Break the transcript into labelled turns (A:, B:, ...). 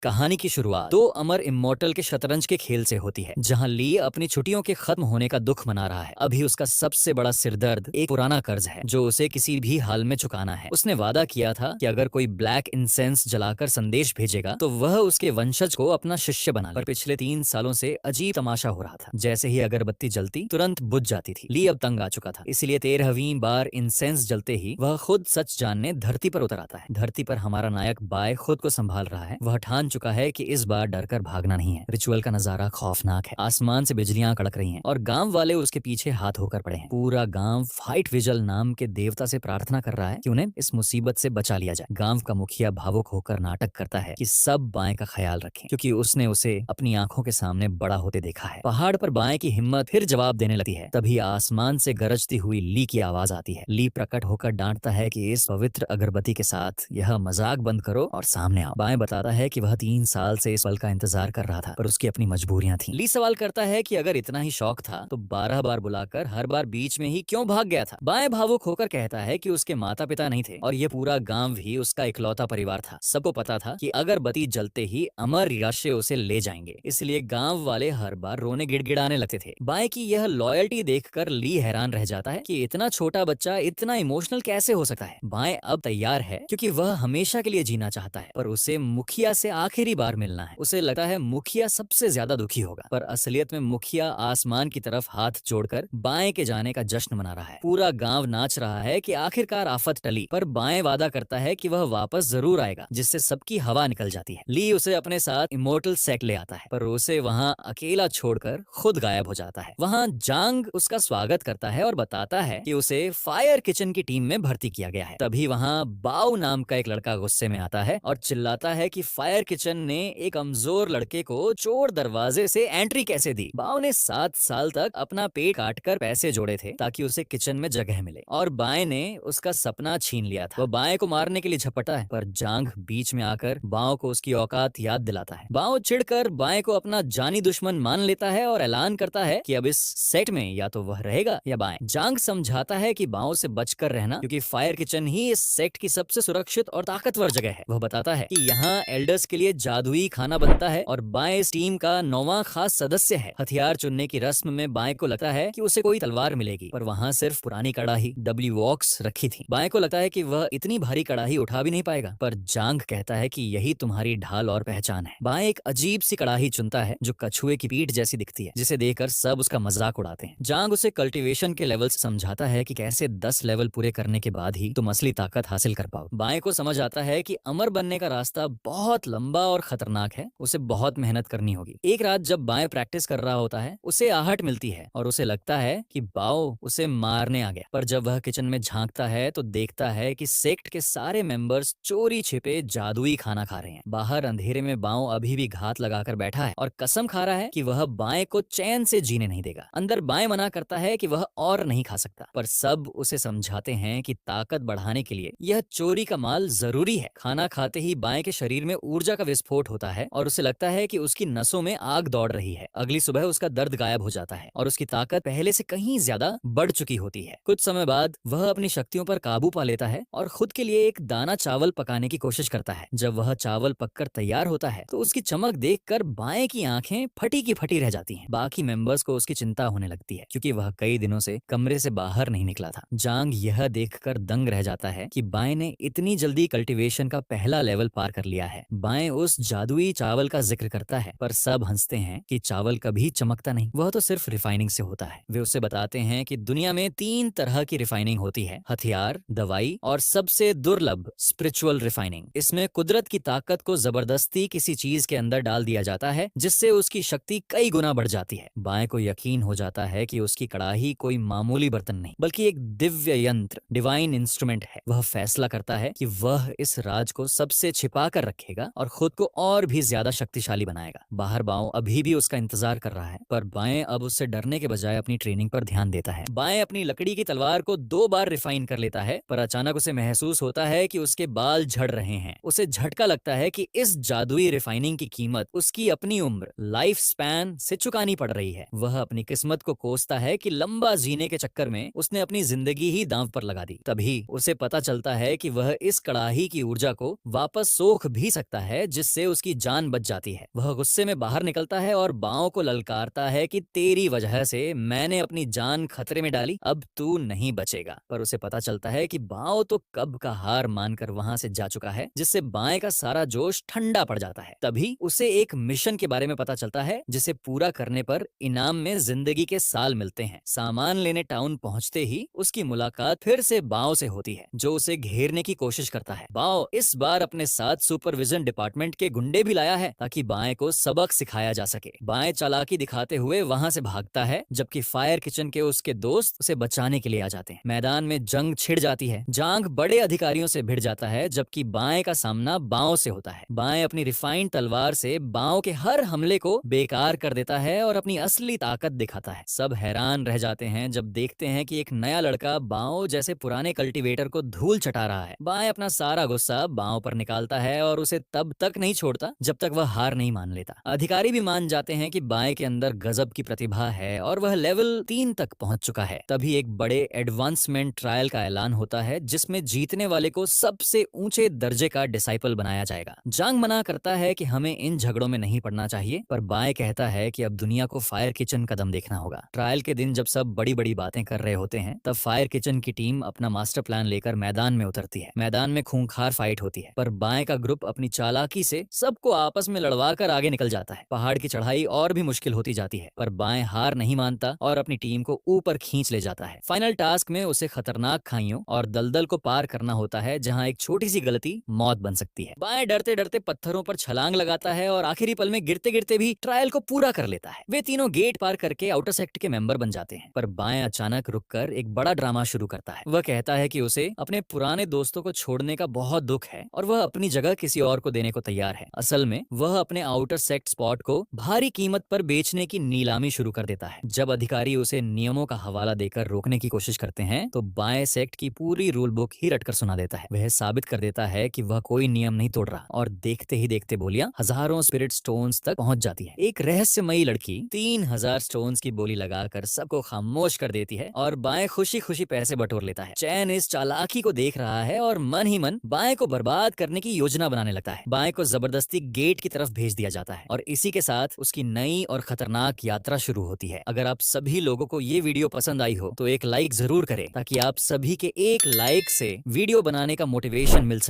A: कहानी की शुरुआत दो अमर इमोर्टल के शतरंज के खेल से होती है, जहां ली अपनी छुट्टियों के खत्म होने का दुख मना रहा है। अभी उसका सबसे बड़ा सिरदर्द एक पुराना कर्ज है जो उसे किसी भी हाल में चुकाना है। उसने वादा किया था कि अगर कोई ब्लैक इंसेंस जलाकर संदेश भेजेगा तो वह उसके वंशज को अपना शिष्य बना ले। पर पिछले 3 सालों से अजीब तमाशा हो रहा था। जैसे ही अगरबत्ती जलती तुरंत बुझ जाती थी। ली अब तंग आ चुका था, इसलिए 13वीं बार इंसेंस जलते ही वह खुद सच जानने धरती पर उतर आता है। धरती पर हमारा नायक बाय खुद को संभाल रहा है। वह ठान चुका है कि इस बार डरकर भागना नहीं है। रिचुअल का नजारा खौफनाक है। आसमान से बिजलियां कड़क रही हैं और गांव वाले उसके पीछे हाथ होकर पड़े हैं। पूरा गांव फाइट विजल नाम के देवता से प्रार्थना कर रहा है कि उन्हें इस मुसीबत से बचा लिया जाए। गांव का मुखिया भावुक होकर नाटक करता है कि सब बाएं का ख्याल रखें, क्योंकि उसने उसे अपनी आंखों के सामने बड़ा होते देखा है। पहाड़ पर बाएं की हिम्मत फिर जवाब देने लगती है। तभी आसमान से गरजती हुई ली की आवाज आती है। ली प्रकट होकर डांटता है कि इस पवित्र अगरबत्ती के साथ यह मजाक बंद करो और सामने आओ। बाएं बताता है कि वह 3 साल से इस पल का इंतजार कर रहा था, पर उसकी अपनी मजबूरियां थीं। ली सवाल करता है कि अगर इतना ही शौक था तो 12 बार बुलाकर हर बार बीच में ही क्यों भाग गया था। बाएं भावुक होकर कहता है कि उसके माता पिता नहीं थे और ये पूरा गांव ही उसका इकलौता परिवार था। सबको पता था कि अगरबत्ती जलते ही अमर राशि उसे ले जाएंगे, इसलिए गांव वाले हर बार रोने गिड़गिड़ाने लगते थे। बाएं की यह लॉयल्टी देखकर ली हैरान रह जाता है कि इतना छोटा बच्चा इतना इमोशनल कैसे हो सकता है। बाएं अब तैयार है, क्योंकि वह हमेशा के लिए जीना चाहता है, पर उसे मुखिया से आखिरी बार मिलना है। उसे लगता है मुखिया सबसे ज्यादा दुखी होगा, पर असलियत में मुखिया आसमान की तरफ हाथ जोड़कर बाएं के जाने का जश्न मना रहा है। पूरा गांव नाच रहा है कि आखिरकार आफत टली, पर बाएं वादा करता है कि वह वापस जरूर आएगा, जिससे सबकी हवा निकल जाती है। ली उसे अपने साथ इमोर्टल सेट ले आता है, पर उसे वहां अकेला छोड़कर खुद गायब हो जाता है। वहां जांग उसका स्वागत करता है और बताता है कि उसे फायर किचन की टीम में भर्ती किया गया है। तभी वहां बाओ नाम का एक लड़का गुस्से में आता है और चिल्लाता है कि फायर किचन ने एक कमजोर लड़के को चोर दरवाजे से एंट्री कैसे दी। बाओ ने 7 साल तक अपना पेट काटकर पैसे जोड़े थे ताकि उसे किचन में जगह मिले, और बाएं ने उसका सपना छीन लिया था। वो बाएं को मारने के लिए झपटा है, पर जांग बीच में आकर बाओ को उसकी औकात याद दिलाता है। बाओ चिढ़कर बाएं को अपना जानी दुश्मन मान लेता है और ऐलान करता है कि अब इस सेट में या तो वह रहेगा या बाएं। जांग समझाता है कि बाओ से बचकर रहना, क्योंकि फायर किचन ही इस सेट की सबसे सुरक्षित और ताकतवर जगह है। वह बताता है कि यहाँ एल्डर्स के लिए जादुई खाना बनता है और बाएं इस टीम का 9वां खास सदस्य है। हथियार चुनने की रस्म में बाएं को लगता है कि उसे कोई तलवार मिलेगी, पर वहाँ सिर्फ पुरानी कड़ाही डब्ल्यू वॉक्स रखी थी। बाएं को लगता है कि वह इतनी भारी कड़ाही उठा भी नहीं पाएगा, पर जांग कहता है कि यही तुम्हारी ढाल और पहचान है। बाएं एक अजीब सी कड़ाही चुनता है जो कछुए की पीठ जैसी दिखती है, जिसे देखकर सब उसका मजाक उड़ाते हैं। जांग उसे कल्टीवेशन के लेवल से समझाता है कि कैसे 10 लेवल पूरे करने के बाद ही तुम असली ताकत हासिल कर पाओ। बाएं को समझ आता है कि अमर बनने का रास्ता बहुत लंबा और खतरनाक है, उसे बहुत मेहनत करनी होगी। एक रात जब बाएं प्रैक्टिस कर रहा होता है, उसे आहट मिलती है और उसे लगता है कि बाओ उसे मारने आ गया। पर जब वह किचन में झांकता है तो देखता है कि सेक्ट के सारे मेंबर्स चोरी छिपे जादुई खाना खा रहे हैं। बाहर अंधेरे में बाओ अभी भी घात लगाकर बैठा है और कसम खा रहा है कि वह बाएं को चैन से जीने नहीं देगा। अंदर बाएं मना करता है कि वह और नहीं खा सकता, पर सब उसे समझाते हैं कि ताकत बढ़ाने के लिए यह चोरी का माल जरूरी है। खाना खाते ही बाएं के शरीर में ऊर्जा का विस्फोट होता है और उसे लगता है कि उसकी नसों में आग दौड़ रही है। अगली सुबह उसका दर्द गायब हो जाता है और उसकी ताकत पहले से कहीं ज्यादा बढ़ चुकी होती है। कुछ समय बाद वह अपनी शक्तियों पर काबू पा लेता है और खुद के लिए एक दाना चावल पकाने की कोशिश करता है। जब वह चावल पककर तैयार होता है तो उसकी चमक देखकर बाएं की आंखें फटी की फटी रह जाती हैं। बाकी मेंबर्स को उसकी चिंता होने लगती है, क्योंकि वह कई दिनों से कमरे से बाहर नहीं निकला था। जांग यह देखकर दंग रह जाता है कि बाएं ने इतनी जल्दी कल्टीवेशन का पहला लेवल पार कर लिया है। बाएं उस जादुई चावल का जिक्र करता है, पर सब हंसते हैं कि चावल कभी चमकता नहीं, वह तो सिर्फ रिफाइनिंग से होता है। वे उसे बताते हैं कि दुनिया में 3 तरह की रिफाइनिंग होती है: हथियार, दवाई और सबसे दुर्लभ स्पिरिचुअल रिफाइनिंग। इसमें कुदरत की ताकत को जबरदस्ती किसी चीज के अंदर डाल दिया जाता है, जिससे उसकी शक्ति कई गुना बढ़ जाती है। बाएं को यकीन हो जाता है कि उसकी कड़ाही कोई मामूली बर्तन नहीं, बल्कि एक दिव्य यंत्र, डिवाइन इंस्ट्रूमेंट है। वह फैसला करता है कि वह इस राज को सबसे छिपा कर रखेगा और खुद को और भी ज्यादा शक्तिशाली बनाएगा। बाहर बाओ अभी भी उसका इंतजार कर रहा है, पर बाएं अब उससे डरने के बजाय अपनी ट्रेनिंग पर ध्यान देता है। बाएं अपनी लकड़ी की तलवार को 2 बार रिफाइन कर लेता है, पर अचानक उसे महसूस होता है कि उसके बाल झड़ रहे हैं। उसे झटका लगता है कि इस जादुई रिफाइनिंग की कीमत उसकी अपनी उम्र, लाइफ स्पैन से चुकानी पड़ रही है। वह अपनी किस्मत को कोसता है कि लंबा जीने के चक्कर में उसने अपनी जिंदगी ही दांव पर लगा दी। तभी उसे पता चलता है कि वह इस कड़ाही की ऊर्जा को वापस सोख भी सकता है, जिससे उसकी जान बच जाती है। वह गुस्से में बाहर निकलता है और बाओ को ललकारता है कि तेरी वजह से मैंने अपनी जान खतरे में डाली, अब तू नहीं बचेगा। पर उसे पता चलता है कि बाओ तो कब का हार मानकर वहां से जा चुका है, जिससे बाएं का सारा जोश ठंडा पड़ जाता है। तभी उसे एक मिशन के बारे में पता चलता है जिसे पूरा करने पर इनाम में जिंदगी के साल मिलते हैं। सामान लेने टाउन पहुंचते ही उसकी मुलाकात फिर से बाओ से होती है, जो उसे घेरने की कोशिश करता है। बाओ इस बार अपने साथ सुपरविजन डिपार्टमेंट के गुंडे भी लाया है ताकि बाएं को सबक सिखाया जा सके। बाएं चालाकी दिखाते हुए वहां से भागता है, जबकि फायर किचन के उसके दोस्त उसे बचाने के लिए आ जाते हैं। मैदान में जंग छिड़ जाती है। जांग बड़े अधिकारियों से भिड़ जाता है, जबकि बाएं का सामना बाओ से होता है। बाएं अपनी रिफाइंड तलवार से बाओ के हर हमले को बेकार कर देता है और अपनी असली ताकत दिखाता है। सब हैरान रह जाते हैं जब देखते हैं कि एक नया लड़का बाओ जैसे पुराने कल्टीवेटर को धूल चटा रहा है। बाएं अपना सारा गुस्सा बाओ पर निकालता है और उसे तब तक नहीं छोड़ता जब तक वह हार नहीं मान लेता। अधिकारी भी मान जाते हैं कि बाएं के अंदर गजब की प्रतिभा है और वह लेवल 3 तक पहुंच चुका है। तभी एक बड़े एडवांसमेंट ट्रायल का ऐलान होता है, जिसमें जीतने वाले को सबसे ऊंचे दर्जे का डिसाइपल बनाया जाएगा। जांग मना करता है कि हमें इन झगड़ों में नहीं पड़ना चाहिए, पर बाएं कहता है कि अब दुनिया को फायर किचन कदम देखना होगा। ट्रायल के दिन जब सब बड़ी बड़ी बातें कर रहे होते हैं, तब फायर किचन की टीम अपना मास्टर प्लान लेकर मैदान में उतरती है। मैदान में खूंखार फाइट होती है, पर बाएं का ग्रुप अपनी चालाकी से सबको आपस में लड़वा कर आगे निकल जाता है। पहाड़ की चढ़ाई और भी मुश्किल होती जाती है, पर बाएं हार नहीं मानता और अपनी टीम को ऊपर खींच ले जाता है। फाइनल टास्क में उसे खतरनाक खाइयों और दलदल को पार करना होता है, जहां एक छोटी सी गलती मौत बन सकती है। बाएं डरते डरते पत्थरों पर छलांग लगाता है और आखिरी पल में गिरते गिरते भी ट्रायल को पूरा कर लेता है। वे तीनों गेट पार करके आउटर सेक्ट के मेंबर बन जाते हैं, पर बाएं अचानक रुककर एक बड़ा ड्रामा शुरू करता है। वह कहता है कि उसे अपने पुराने दोस्तों को छोड़ने का बहुत दुख है और वह अपनी जगह किसी और को देने को तैयार है। असल में वह अपने आउटर सेक्ट स्पॉट को भारी कीमत पर बेचने की नीलामी शुरू कर देता है। जब अधिकारी उसे नियमों का हवाला देकर रोकने की कोशिश करते हैं, तो बाएं सेक्ट की पूरी रूल बुक ही रटकर सुना देता है। वह साबित कर देता है कि वह कोई नियम नहीं तोड़ रहा, और देखते ही देखते बोलियां हजारों स्पिरिट स्टोन्स तक पहुंच जाती है। एक रहस्यमयी लड़की 3000 स्टोन्स की बोली लगाकर सबको खामोश कर देती है और बाएं खुशी खुशी पैसे बटोर लेता है। चैन इस चालाकी को देख रहा है और मन ही मन बाएं को बर्बाद करने की योजना बनाने लगता है। बाएं को जबरदस्ती गेट की तरफ भेज दिया जाता है और इसी के साथ उसकी नई और खतरनाक यात्रा शुरू होती है। अगर आप सभी लोगों को ये वीडियो पसंद आई हो तो एक लाइक जरूर करें, ताकि आप सभी के एक लाइक से वीडियो बनाने का मोटिवेशन मिल सके।